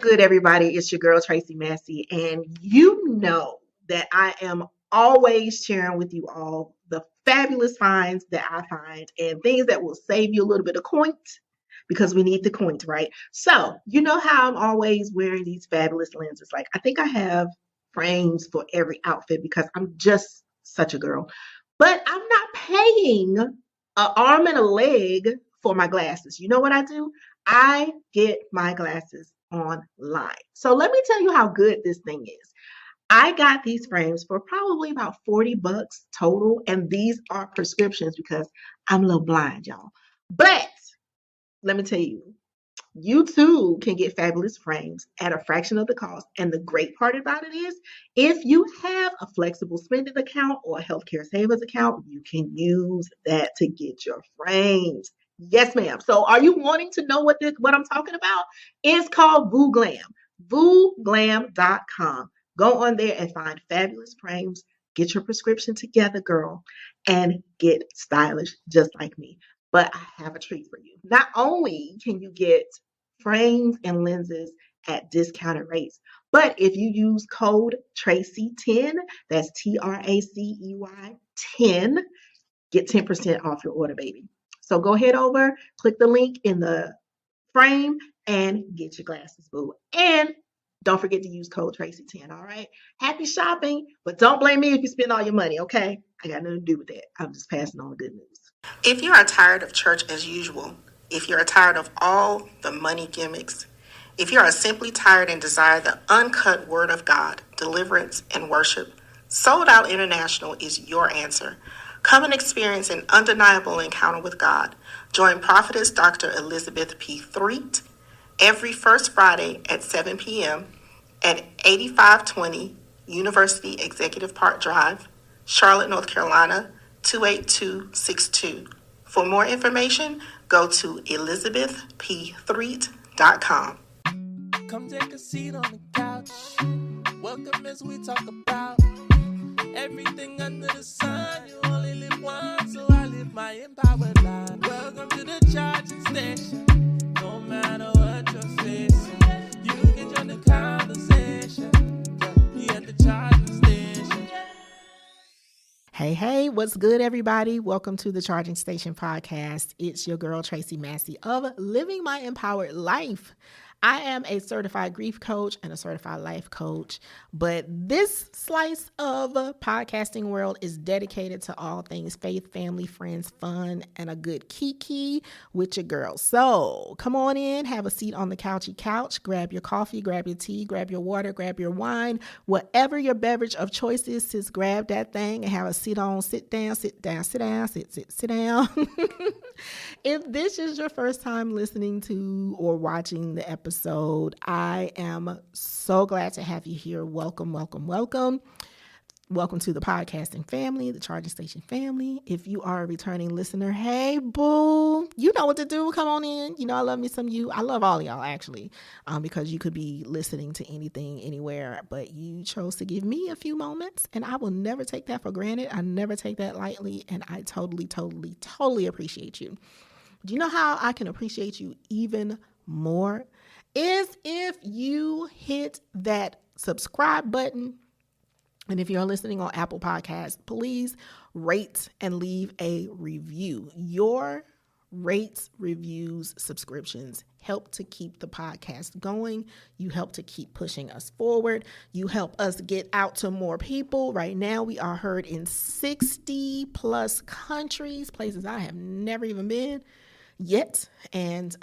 good, everybody? It's your girl, Tracey Massey, and you know that I am always sharing with you all the fabulous finds that I find and things that will save you a little bit of coin because we need the coins, right? So, you know how I'm always wearing these fabulous lenses. Like, I think I have frames for every outfit because I'm just such a girl. But I'm not paying an arm and a leg for my glasses. You know what I do? I get my glasses online. So let me tell you how good this thing is. I got these frames for probably about 40 bucks total, and these are prescriptions because I'm a little blind, y'all. But let me tell you, you too can get fabulous frames at a fraction of the cost. And the great part about it is, if you have a flexible spending account or a healthcare savings account, you can use that to get your frames. Yes, ma'am. So are you wanting to know what I'm talking about? It's called VooGlam, VooGlam.com. Go on there and find fabulous frames. Get your prescription together, girl, and get stylish just like me. But I have a treat for you. Not only can you get frames and lenses at discounted rates, but if you use code Tracey10, that's TRACEY 10, get 10% off your order, baby. So go head over, click the link in the frame, and get your glasses, boo. And don't forget to use code Tracey10, all right? Happy shopping, but don't blame me if you spend all your money, okay? I got nothing to do with that. I'm just passing on the good news. If you are tired of church as usual, if you are tired of all the money gimmicks, if you are simply tired and desire the uncut word of God, deliverance, and worship, Sold Out International is your answer. Come and experience an undeniable encounter with God. Join Prophetess Dr. Elizabeth P. Threet every first Friday at 7 p.m. at 8520 University Executive Park Drive, Charlotte, North Carolina, 28262. For more information, go to elizabethp3.com. Come take a seat on the couch. Welcome as we talk about everything under the sun. You only live once, so I live my empowered life. Welcome to the charging station. No matter what you're facing, you can join the conversation. Be at the charging station. Hey, what's good, everybody? Welcome to the Charging Station podcast. It's your girl, Tracey Massey of Living My Empowered Life. I am a certified grief coach and a certified life coach, but this slice of podcasting world is dedicated to all things faith, family, friends, fun, and a good kiki with your girl. So come on in, have a seat on the couchy couch, grab your coffee, grab your tea, grab your water, grab your wine, whatever your beverage of choice is, just grab that thing and have a sit down, sit down. If this is your first time listening to or watching the episode, I am so glad to have you here. Welcome. Welcome to the podcasting family, the Charging Station family. If you are a returning listener, hey, boo, you know what to do. Come on in. You know, I love me some you. I love all of y'all, actually, because you could be listening to anything, anywhere, but you chose to give me a few moments, and I will never take that for granted. I never take that lightly, and I totally appreciate you. Do you know how I can appreciate you even more? Is if you hit that subscribe button. And if you're listening on Apple Podcasts, please rate and leave a review. Your rates, reviews, subscriptions help to keep the podcast going. You help to keep pushing us forward. You help us get out to more people. Right now, we are heard in 60 plus countries, places I have never even been yet. And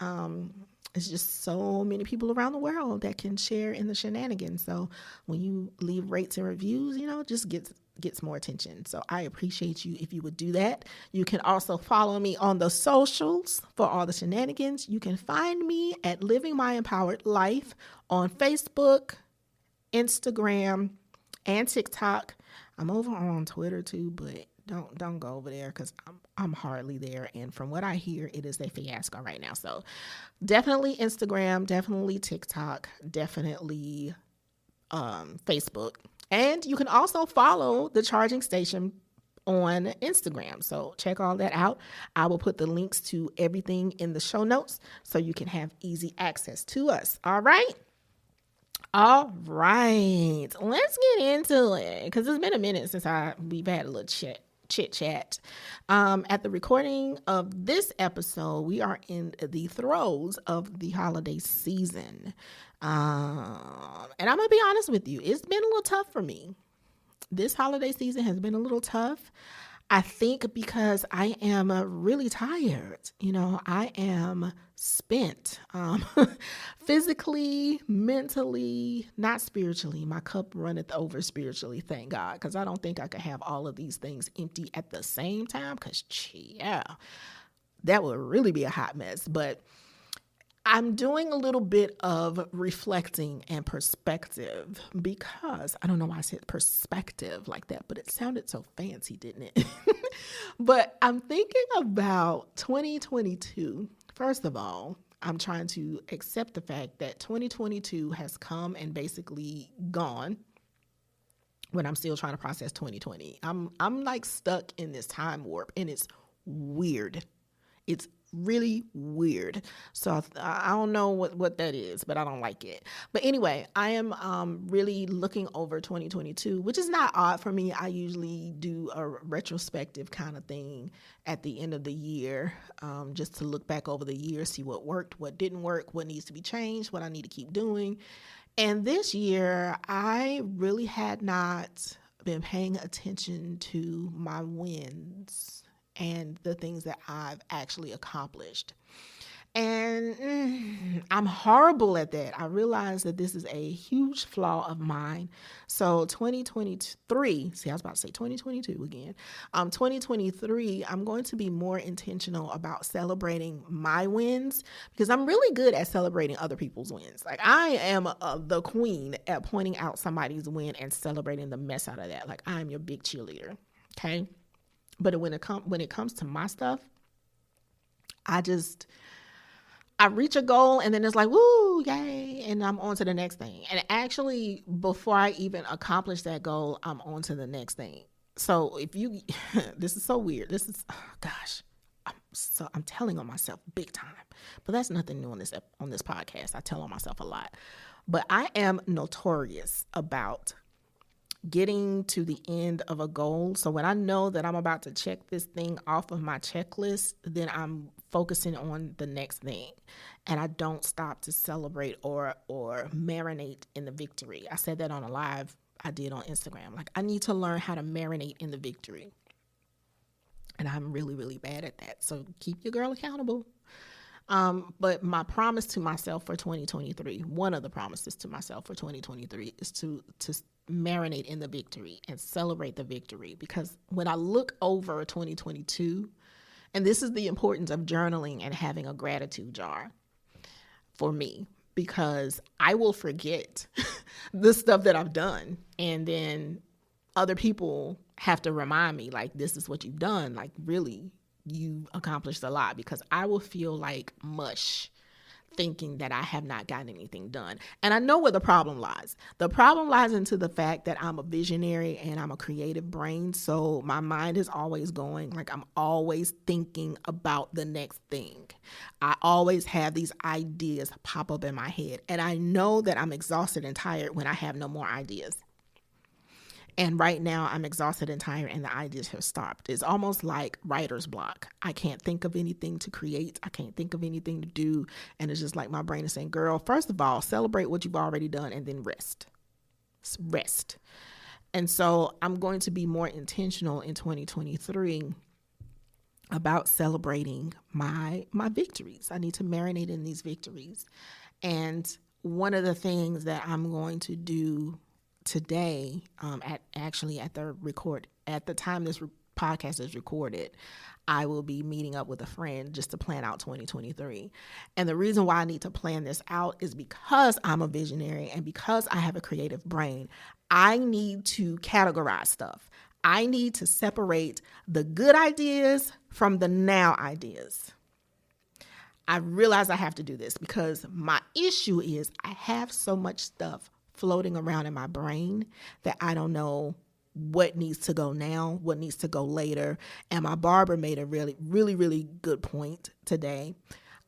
it's just so many people around the world that can share in the shenanigans. So when you leave rates and reviews, you know, just gets more attention. So I appreciate you if you would do that. You can also follow me on the socials for all the shenanigans. You can find me at Living My Empowered Life on Facebook, Instagram, and TikTok. I'm over on Twitter too, but don't go over there because I'm hardly there. And from what I hear, it is a fiasco right now. So definitely Instagram, definitely TikTok, definitely Facebook. And you can also follow the Charging Station on Instagram. So check all that out. I will put the links to everything in the show notes so you can have easy access to us. All right. All right, let's get into it because it's been a minute since we've had a little chit chat. At the recording of this episode, we are in the throes of the holiday season, and I'm gonna be honest with you, it's been a little tough for me. This holiday season has been a little tough. I think because I am really tired. I am spent physically, mentally, not spiritually. My cup runneth over spiritually, thank God, because I don't think I could have all of these things empty at the same time because, yeah, that would really be a hot mess. But I'm doing a little bit of reflecting and perspective because I don't know why I said perspective like that, but it sounded so fancy, didn't it? But I'm thinking about 2022. First of all, I'm trying to accept the fact that 2022 has come and basically gone when I'm still trying to process 2020. I'm like stuck in this time warp and it's weird. It's really weird. So I don't know what that is, but I don't like it. But anyway, I am really looking over 2022, which is not odd for me. I usually do a retrospective kind of thing at the end of the year, just to look back over the year, see what worked, what didn't work, what needs to be changed, what I need to keep doing. And this year, I really had not been paying attention to my wins and the things that I've actually accomplished. And I'm horrible at that. I realize that this is a huge flaw of mine. So 2023, I was about to say 2022 again. 2023, I'm going to be more intentional about celebrating my wins because I'm really good at celebrating other people's wins. Like I am the queen at pointing out somebody's win and celebrating the mess out of that. Like I'm your big cheerleader, okay? But when it comes to my stuff, I reach a goal and then it's like, woo, yay, and I'm on to the next thing. And actually, before I even accomplish that goal, I'm on to the next thing. So this is so weird. I'm telling on myself big time. But that's nothing new on this podcast. I tell on myself a lot. But I am notorious about getting to the end of a goal. So when I know that I'm about to check this thing off of my checklist, then I'm focusing on the next thing. And I don't stop to celebrate or marinate in the victory. I said that on a live I did on Instagram. Like I need to learn how to marinate in the victory. And I'm really, really bad at that. So keep your girl accountable. But my promise to myself for 2023, one of the promises to myself for 2023 is to marinate in the victory and celebrate the victory. Because when I look over 2022, and this is the importance of journaling and having a gratitude jar for me, because I will forget the stuff that I've done. And then other people have to remind me, like, this is what you've done. Like, really, you accomplished a lot, because I will feel like mush thinking that I have not gotten anything done. And I know where the problem lies. The problem lies into the fact that I'm a visionary and I'm a creative brain. So my mind is always going, like I'm always thinking about the next thing. I always have these ideas pop up in my head. And I know that I'm exhausted and tired when I have no more ideas. And right now I'm exhausted and tired and the ideas have stopped. It's almost like writer's block. I can't think of anything to create. I can't think of anything to do. And it's just like my brain is saying, girl, first of all, celebrate what you've already done and then rest. Rest. And so I'm going to be more intentional in 2023 about celebrating my victories. I need to marinate in these victories. And one of the things that I'm going to do today, at the time this podcast is recorded, I will be meeting up with a friend just to plan out 2023. And the reason why I need to plan this out is because I'm a visionary and because I have a creative brain. I need to categorize stuff. I need to separate the good ideas from the now ideas. I realize I have to do this because my issue is I have so much stuff floating around in my brain that I don't know what needs to go now, what needs to go later. And my barber made a really, really, really good point today.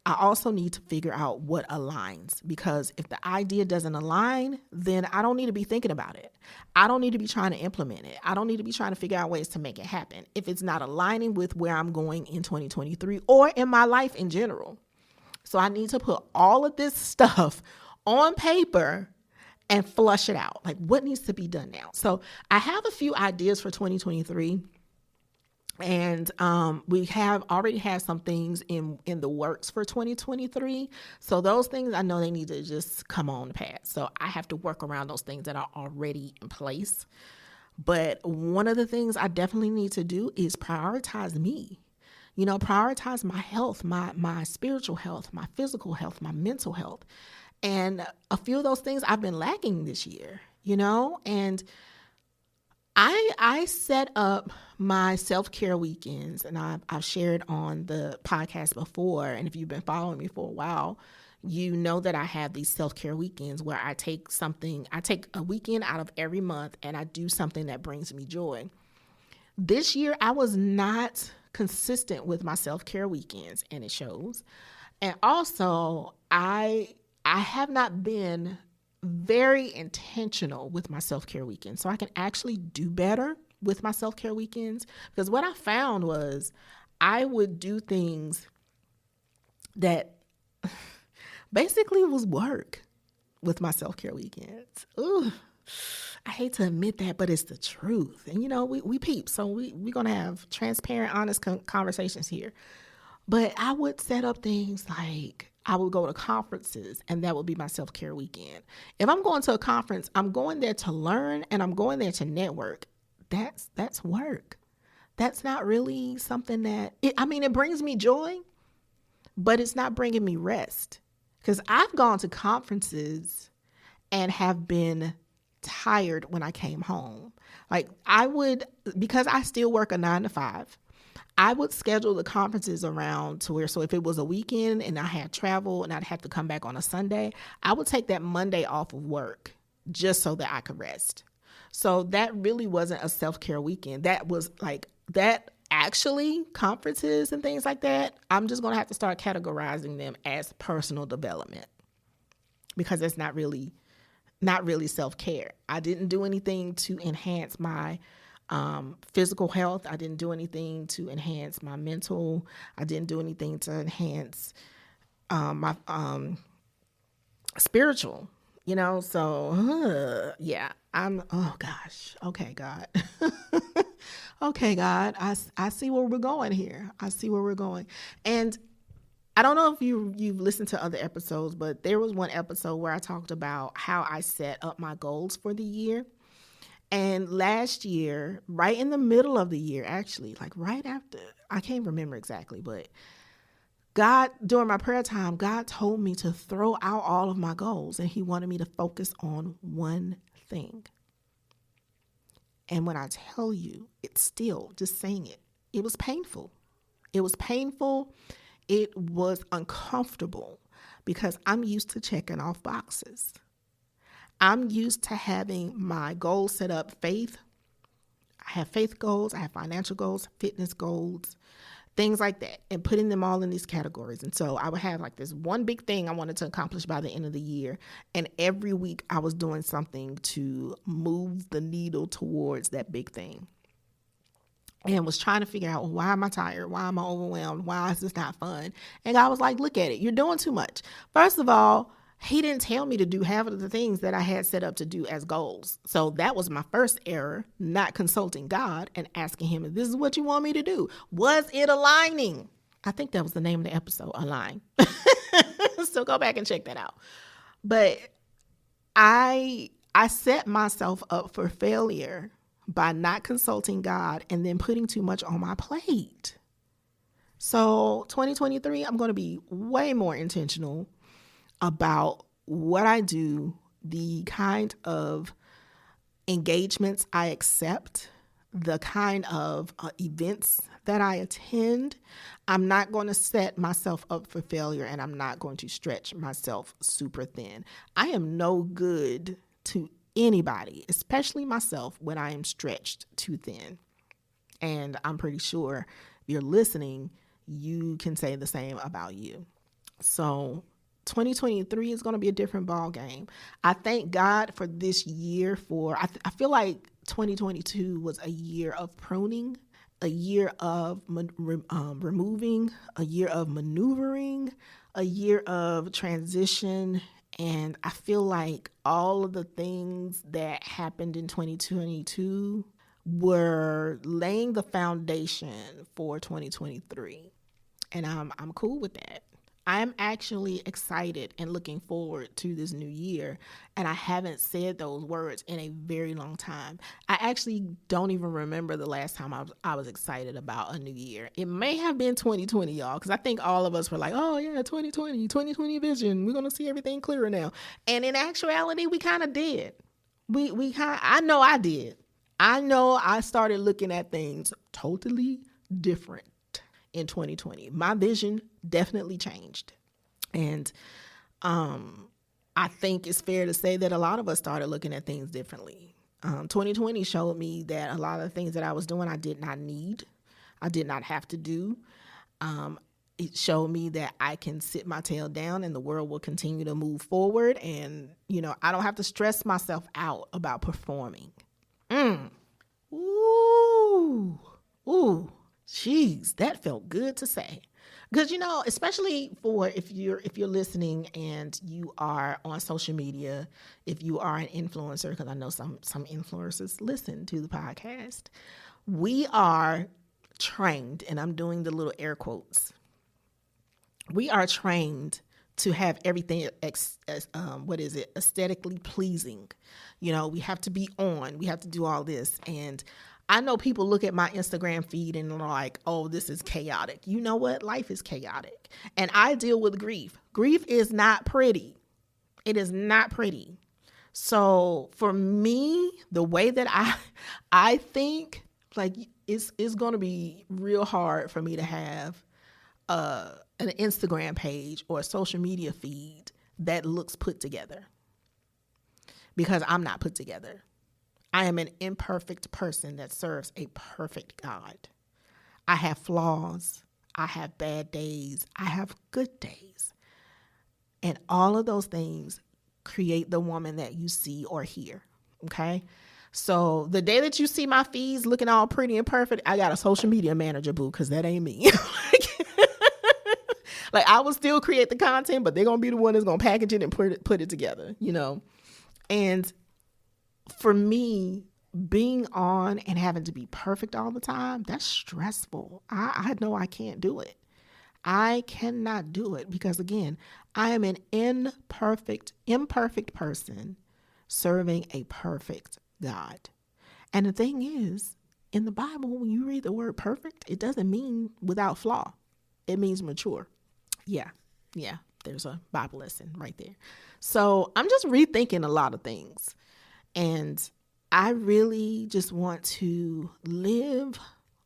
I also need to figure out what aligns, because if the idea doesn't align, then I don't need to be thinking about it. I don't need to be trying to implement it. I don't need to be trying to figure out ways to make it happen if it's not aligning with where I'm going in 2023 or in my life in general. So I need to put all of this stuff on paper and flush it out. Like, what needs to be done now? So I have a few ideas for 2023. And we have already had some things in the works for 2023. So those things, I know they need to just come on pass. So I have to work around those things that are already in place. But one of the things I definitely need to do is prioritize me. You know, prioritize my health, my spiritual health, my physical health, my mental health. And a few of those things I've been lacking this year, you know, and I set up my self-care weekends, and I've shared on the podcast before. And if you've been following me for a while, you know that I have these self-care weekends where I take a weekend out of every month and I do something that brings me joy. This year, I was not consistent with my self-care weekends, and it shows. And also, I have not been very intentional with my self-care weekends. So I can actually do better with my self-care weekends, because what I found was I would do things that basically was work with my self-care weekends. Ooh, I hate to admit that, but it's the truth. And you know, we peep, so we're going to have transparent, honest conversations here. But I would set up things like I would go to conferences, and that would be my self-care weekend. If I'm going to a conference, I'm going there to learn and I'm going there to network. That's work. That's not really something that, it brings me joy, but it's not bringing me rest. Because I've gone to conferences and have been tired when I came home. Like because I still work a 9-to-5, I would schedule the conferences around to where, so if it was a weekend and I had travel and I'd have to come back on a Sunday, I would take that Monday off of work just so that I could rest. So that really wasn't a self-care weekend. That was like that. Actually, conferences and things like that, I'm just going to have to start categorizing them as personal development, because it's not really self-care. I didn't do anything to enhance my physical health. I didn't do anything to enhance my mental. I didn't do anything to enhance my spiritual, you know? So, yeah, oh gosh. Okay, God. Okay, God, I see where we're going here. I see where we're going. And I don't know if you've listened to other episodes, but there was one episode where I talked about how I set up my goals for the year. And last year, right in the middle of the year, actually, like right after, I can't remember exactly, but God, during my prayer time, God told me to throw out all of my goals, and he wanted me to focus on one thing. And when I tell you, it's still, just saying it, it was painful. It was painful. It was uncomfortable, because I'm used to checking off boxes. I'm used to having my goals set up. I have faith goals, I have financial goals, fitness goals, things like that, and putting them all in these categories. And so I would have like this one big thing I wanted to accomplish by the end of the year. And every week I was doing something to move the needle towards that big thing. And was trying to figure out, well, why am I tired? Why am I overwhelmed? Why is this not fun? And God was like, look at it. You're doing too much. First of all, he didn't tell me to do half of the things that I had set up to do as goals. So that was my first error, not consulting God and asking him, if this is what you want me to do. Was it aligning? I think that was the name of the episode, Align. So go back and check that out. But I set myself up for failure by not consulting God and then putting too much on my plate. So 2023, I'm going to be way more intentional about what I do, the kind of engagements I accept, the kind of events that I attend. I'm not going to set myself up for failure, and I'm not going to stretch myself super thin. I am no good to anybody, especially myself, when I am stretched too thin. And I'm pretty sure if you're listening, you can say the same about you. So 2023 is going to be a different ball game. I thank God for this year. I feel like 2022 was a year of pruning, a year of removing, a year of maneuvering, a year of transition. And I feel like all of the things that happened in 2022 were laying the foundation for 2023. And I'm cool with that. I'm actually excited and looking forward to this new year. And I haven't said those words in a very long time. I actually don't even remember the last time I was excited about a new year. It may have been 2020, y'all, because I think all of us were like, oh, yeah, 2020 vision. We're going to see everything clearer now. And in actuality, we kind of did. I know I did. I know I started looking at things totally different in 2020. My vision definitely changed. And I think it's fair to say that a lot of us started looking at things differently. 2020 showed me that a lot of the things that I was doing, I did not need. I did not have to do. It showed me that I can sit my tail down and the world will continue to move forward. And, I don't have to stress myself out about performing. Ooh. Jeez, that felt good to say. Because, especially for if you're listening and you are on social media, if you are an influencer, because I know some influencers listen to the podcast, we are trained, and I'm doing the little air quotes. We are trained to have everything aesthetically pleasing. We have to be on. We have to do all this. And I know people look at my Instagram feed and are like, oh, this is chaotic. You know what? Life is chaotic. And I deal with grief. Grief is not pretty. It is not pretty. So for me, the way that I think, like, it's going to be real hard for me to have an Instagram page or a social media feed that looks put together, because I'm not put together. I am an imperfect person that serves a perfect God. I have flaws. I have bad days. I have good days. And all of those things create the woman that you see or hear. Okay? So the day that you see my feeds looking all pretty and perfect, I got a social media manager, boo, because that ain't me. Like, I will still create the content, but they're going to be the one that's going to package it and put it together, And for me, being on and having to be perfect all the time, that's stressful. I know I can't do it. I cannot do it because, again, I am an imperfect person serving a perfect God. And the thing is, in the Bible, when you read the word perfect, it doesn't mean without flaw. It means mature. Yeah, there's a Bible lesson right there. So I'm just rethinking a lot of things. And I really just want to live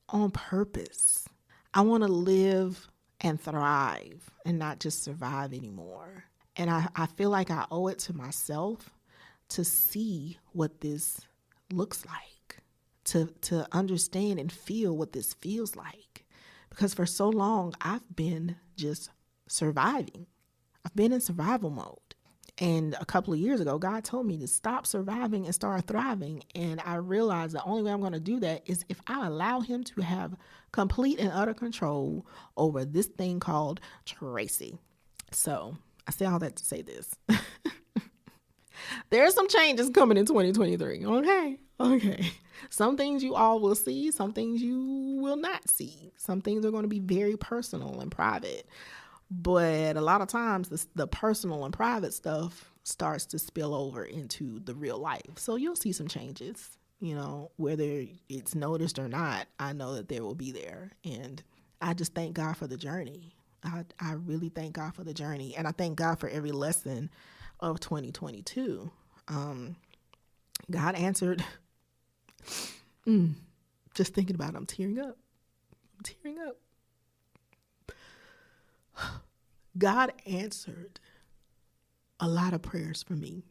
on purpose. I want to live and thrive and not just survive anymore. And I feel like I owe it to myself to see what this looks like, to understand and feel what this feels like. Because for so long, I've been just surviving. I've been in survival mode. And a couple of years ago, God told me to stop surviving and start thriving. And I realized the only way I'm going to do that is if I allow him to have complete and utter control over this thing called Tracey. So I say all that to say this. There are some changes coming in 2023. Okay. Some things you all will see. Some things you will not see. Some things are going to be very personal and private. But a lot of times the personal and private stuff starts to spill over into the real life. So you'll see some changes, whether it's noticed or not. I know that there will be there. And I just thank God for the journey. I really thank God for the journey. And I thank God for every lesson of 2022. God answered. Just thinking about it, I'm tearing up. God answered a lot of prayers for me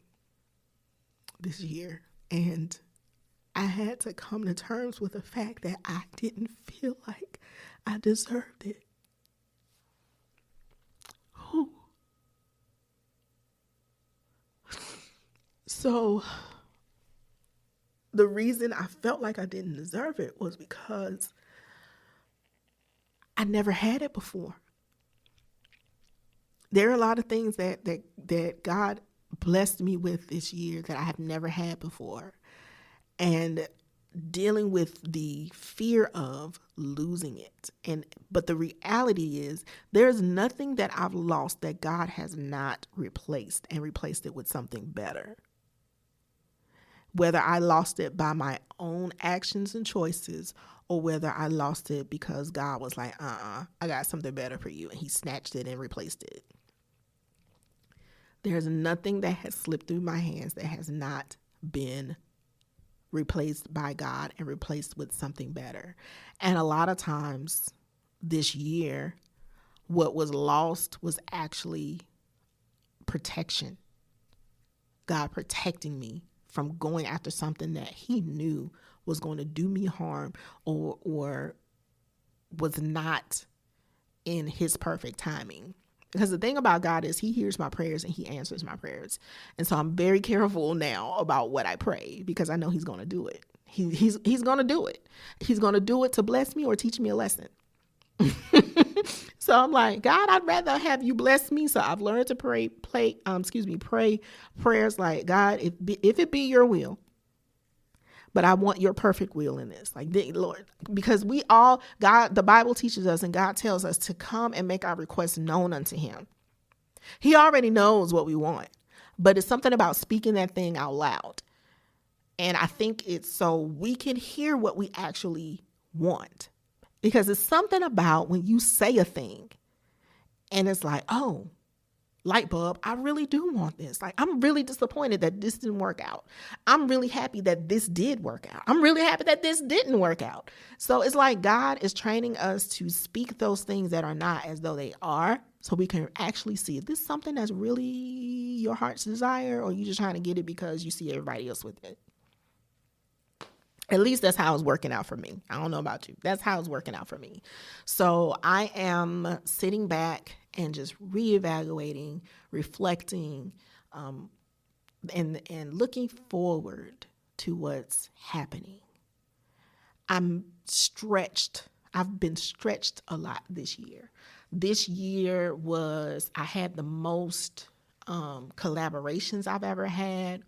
this year. And I had to come to terms with the fact that I didn't feel like I deserved it. Whew. So the reason I felt like I didn't deserve it was because I never had it before. There are a lot of things that God blessed me with this year that I have never had before. And dealing with the fear of losing it. But the reality is there's nothing that I've lost that God has not replaced and replaced it with something better. Whether I lost it by my own actions and choices, or whether I lost it because God was like, I got something better for you, and he snatched it and replaced it. There's nothing that has slipped through my hands that has not been replaced by God and replaced with something better. And a lot of times this year, what was lost was actually protection. God protecting me from going after something that he knew was going to do me harm or was not in his perfect timing. Because the thing about God is he hears my prayers and he answers my prayers. And so I'm very careful now about what I pray because I know he's going to do it. He's going to do it. He's going to do it to bless me or teach me a lesson. So I'm like, God, I'd rather have you bless me. So I've learned to pray prayers like, God, if it be your will, but I want your perfect will in this. Like, Lord, because the Bible teaches us and God tells us to come and make our requests known unto him. He already knows what we want, but it's something about speaking that thing out loud. And I think it's so we can hear what we actually want. Because it's something about when you say a thing and it's like, oh, light bulb, I really do want this. Like, I'm really disappointed that this didn't work out. I'm really happy that this did work out. I'm really happy that this didn't work out. So it's like God is training us to speak those things that are not as though they are, so we can actually see, is this something that's really your heart's desire, or are you just trying to get it because you see everybody else with it? At least that's how it's working out for me. I don't know about you. That's how it's working out for me. So I am sitting back and just reevaluating, reflecting, and looking forward to what's happening. I'm stretched. I've been stretched a lot this year. This year I had the most collaborations I've ever had.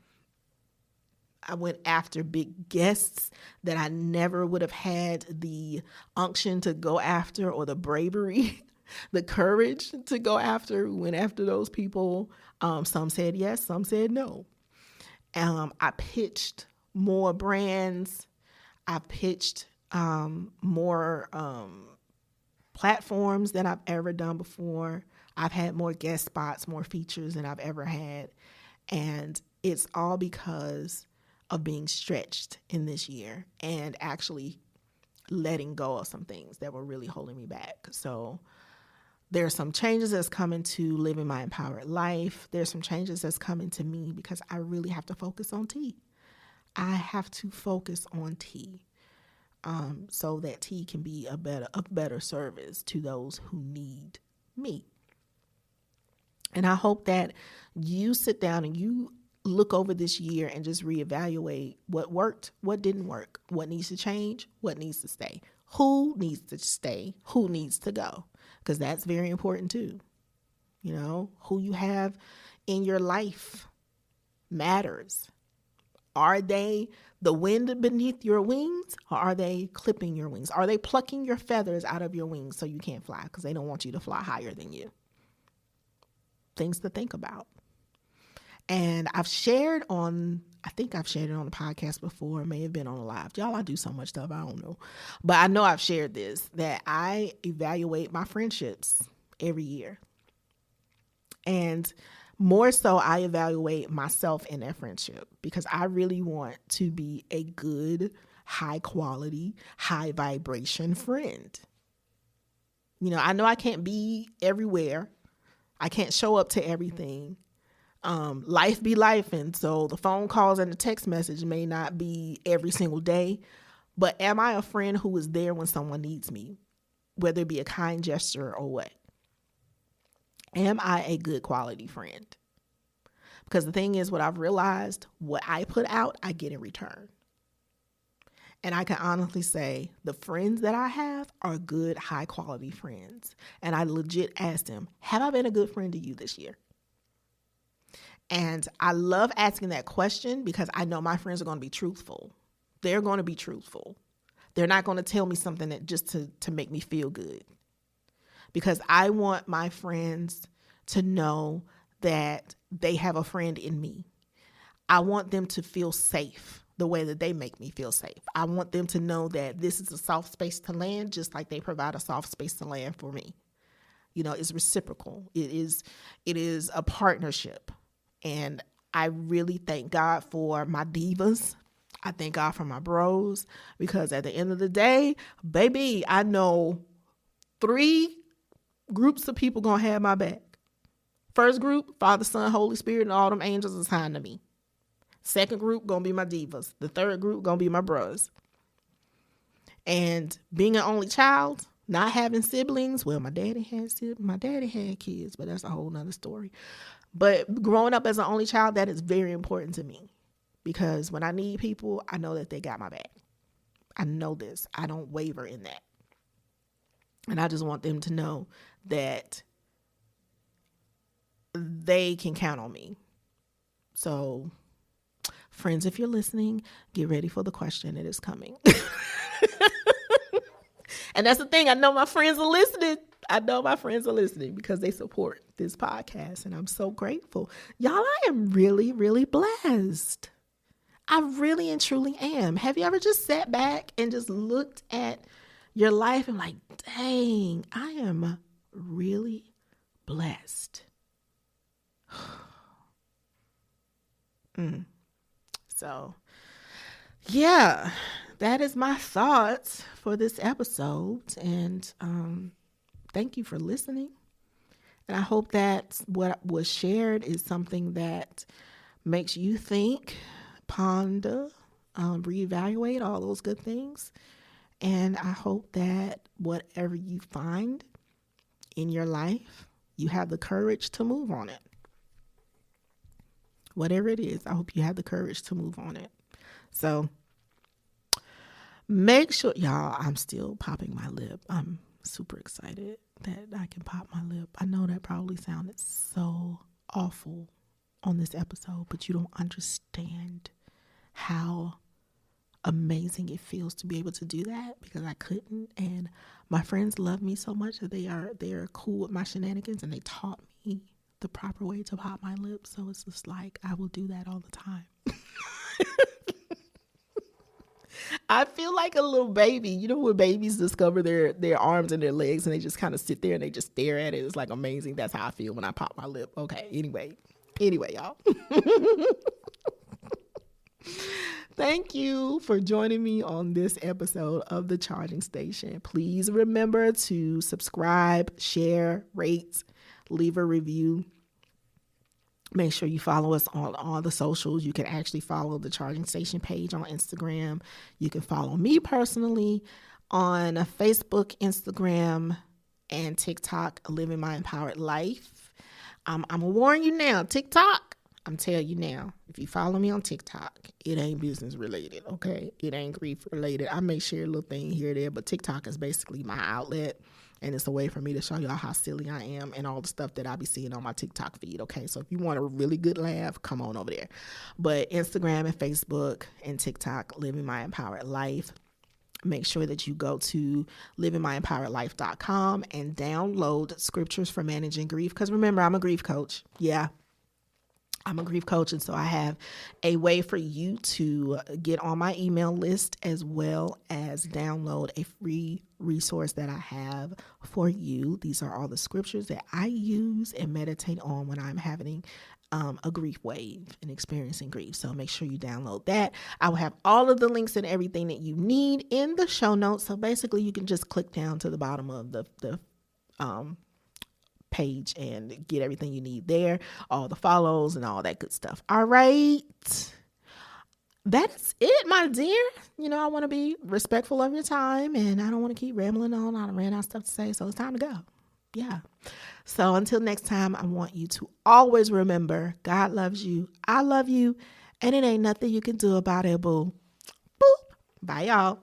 I went after big guests that I never would have had the unction to go after, or the bravery, the courage to go after. We went after those people. Some said yes, some said no. I pitched more brands. I pitched more platforms than I've ever done before. I've had more guest spots, more features than I've ever had. And it's all because of being stretched in this year and actually letting go of some things that were really holding me back. So there are some changes that's coming to living my empowered life. There's some changes that's coming to me because I really have to focus on tea. I have to focus on tea so that tea can be a better service to those who need me. And I hope that you sit down and you look over this year and just reevaluate what worked, what didn't work, what needs to change, what needs to stay, who needs to stay, who needs to go, because that's very important too. You know, who you have in your life matters. Are they the wind beneath your wings, or are they clipping your wings? Are they plucking your feathers out of your wings so you can't fly because they don't want you to fly higher than you? Things to think about. And I think I've shared it on the podcast before. It may have been on a live. Y'all, I do so much stuff, I don't know. But I know I've shared this, that I evaluate my friendships every year. And more so, I evaluate myself in that friendship because I really want to be a good, high quality, high vibration friend. You know I can't be everywhere. I can't show up to everything. Life be life, and so the phone calls and the text message may not be every single day, but am I a friend who is there when someone needs me, whether it be a kind gesture or what? Am I a good quality friend? Because the thing is, what I've realized, what I put out, I get in return. And I can honestly say the friends that I have are good, high quality friends. And I legit asked them, have I been a good friend to you this year? And I love asking that question because I know my friends are going to be truthful. They're going to be truthful. They're not going to tell me something that just to make me feel good. Because I want my friends to know that they have a friend in me. I want them to feel safe the way that they make me feel safe. I want them to know that this is a soft space to land, just like they provide a soft space to land for me. You know, it's reciprocal. It is a partnership. And I really thank God for my divas. I thank God for my bros, because at the end of the day, baby, I know 3 groups of people gonna have my back. First group, Father, Son, Holy Spirit, and all them angels assigned to me. Second group, gonna be my divas. The third group, gonna be my bros. And being an only child, not having siblings, well, my daddy had kids, but that's a whole nother story. But growing up as an only child, that is very important to me, because when I need people, I know that they got my back. I know this. I don't waver in that. And I just want them to know that they can count on me. So, friends, if you're listening, get ready for the question. It is coming. And that's the thing. I know my friends are listening. Because they support this podcast. And I'm so grateful. Y'all, I am really, really blessed. I really and truly am. Have you ever just sat back and just looked at your life and like, dang, I am really blessed. So, yeah, that is my thoughts for this episode. And thank you for listening. And I hope that what was shared is something that makes you think, ponder, reevaluate all those good things. And I hope that whatever you find in your life, you have the courage to move on it. Whatever it is, I hope you have the courage to move on it. So make sure, y'all, I'm still popping my lip. I'm super excited that I can pop my lip. I know that probably sounded so awful on this episode, but you don't understand how amazing it feels to be able to do that, because I couldn't. And my friends love me so much that they are cool with my shenanigans, and they taught me the proper way to pop my lips. So it's just like I will do that all the time. I feel like a little baby. You know when babies discover their arms and their legs and they just kind of sit there and they just stare at it. It's like amazing. That's how I feel when I pop my lip. Okay, anyway, y'all. Thank you for joining me on this episode of The Charging Station. Please remember to subscribe, share, rate, leave a review. Make sure you follow us on all the socials. You can actually follow the Charging Station page on Instagram. You can follow me personally on Facebook, Instagram, and TikTok, Living My Empowered Life. I'm going to warn you now, TikTok, I'm telling you now, if you follow me on TikTok, it ain't business related, okay? It ain't grief related. I may share a little thing here or there, but TikTok is basically my outlet. And it's a way for me to show y'all how silly I am and all the stuff that I be seeing on my TikTok feed. Okay, so if you want a really good laugh, come on over there. But Instagram and Facebook and TikTok, Living My Empowered Life. Make sure that you go to livingmyempoweredlife.com and download scriptures for managing grief. Because remember, I'm a grief coach. Yeah. I'm a grief coach, and so I have a way for you to get on my email list as well as download a free resource that I have for you. These are all the scriptures that I use and meditate on when I'm having a grief wave and experiencing grief. So make sure you download that. I will have all of the links and everything that you need in the show notes. So basically, you can just click down to the bottom of the page and get everything you need there, all the follows and all that good stuff. All right, that's it, my dear. You know, I want to be respectful of your time, and I don't want to keep rambling on. I ran out of stuff to say, so it's time to go. Yeah. So until next time, I want you to always remember God loves you. I love you. And it ain't nothing you can do about it, boo. Boop. Bye, y'all.